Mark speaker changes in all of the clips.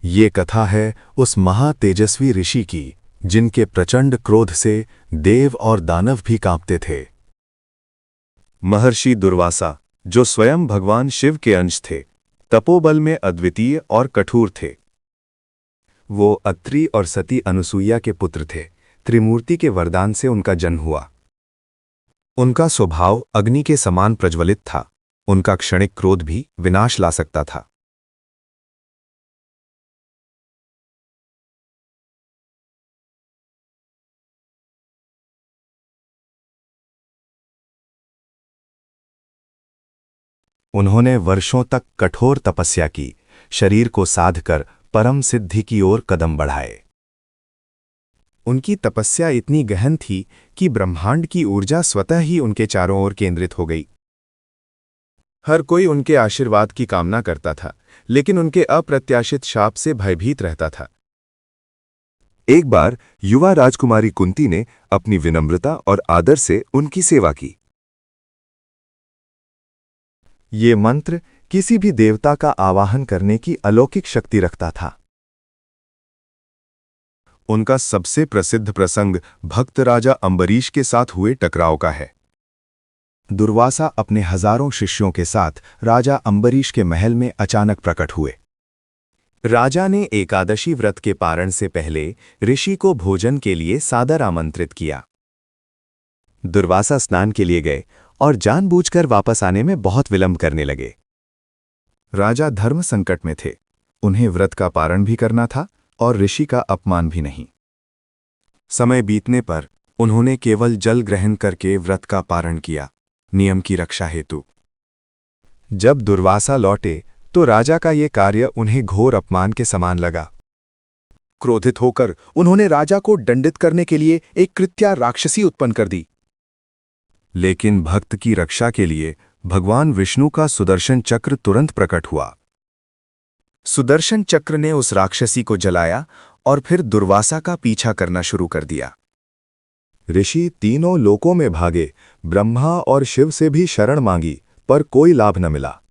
Speaker 1: ये कथा है उस महातेजस्वी ऋषि की जिनके प्रचंड क्रोध से देव और दानव भी कांपते थे। महर्षि दुर्वासा, जो स्वयं भगवान शिव के अंश थे, तपोबल में अद्वितीय और कठोर थे। वो अत्रि और सती अनुसुईया के पुत्र थे। त्रिमूर्ति के वरदान से उनका जन्म हुआ। उनका स्वभाव अग्नि के समान प्रज्वलित था। उनका क्षणिक क्रोध भी विनाश ला सकता था। उन्होंने वर्षों तक कठोर तपस्या की, शरीर को साधकर परम सिद्धि की ओर कदम बढ़ाए। उनकी तपस्या इतनी गहन थी कि ब्रह्मांड की ऊर्जा स्वतः ही उनके चारों ओर केंद्रित हो गई। हर कोई उनके आशीर्वाद की कामना करता था, लेकिन उनके अप्रत्याशित शाप से भयभीत रहता था। एक बार युवा राजकुमारी कुंती ने अपनी विनम्रता और आदर से उनकी सेवा की। ये मंत्र किसी भी देवता का आवाहन करने की अलौकिक शक्ति रखता था। उनका सबसे प्रसिद्ध प्रसंग भक्त राजा अंबरीश के साथ हुए टकराव का है। दुर्वासा अपने हजारों शिष्यों के साथ राजा अंबरीश के महल में अचानक प्रकट हुए। राजा ने एकादशी व्रत के पारण से पहले ऋषि को भोजन के लिए सादर आमंत्रित किया। दुर्वासा स्नान के लिए गए और जानबूझकर वापस आने में बहुत विलंब करने लगे। राजा धर्म संकट में थे। उन्हें व्रत का पारण भी करना था और ऋषि का अपमान भी नहीं। समय बीतने पर उन्होंने केवल जल ग्रहण करके व्रत का पारण किया, नियम की रक्षा हेतु। जब दुर्वासा लौटे तो राजा का ये कार्य उन्हें घोर अपमान के समान लगा। क्रोधित होकर उन्होंने राजा को दंडित करने के लिए एक कृत्या राक्षसी उत्पन्न कर दी। लेकिन भक्त की रक्षा के लिए भगवान विष्णु का सुदर्शन चक्र तुरंत प्रकट हुआ। सुदर्शन चक्र ने उस राक्षसी को जलाया और फिर दुर्वासा का पीछा करना शुरू कर दिया। ऋषि तीनों लोकों में भागे, ब्रह्मा और शिव से भी शरण मांगी, पर कोई लाभ न मिला।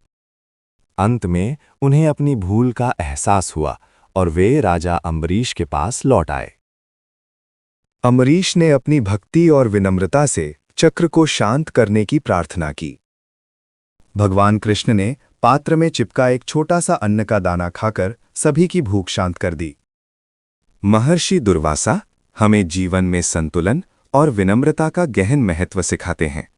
Speaker 1: अंत में उन्हें अपनी भूल का एहसास हुआ और वे राजा अंबरीश के पास लौट आए। अम्बरीश ने अपनी भक्ति और विनम्रता से चक्र को शांत करने की प्रार्थना की। भगवान कृष्ण ने पात्र में चिपका एक छोटा सा अन्न का दाना खाकर सभी की भूख शांत कर दी। महर्षि दुर्वासा हमें जीवन में संतुलन और विनम्रता का गहन महत्व सिखाते हैं।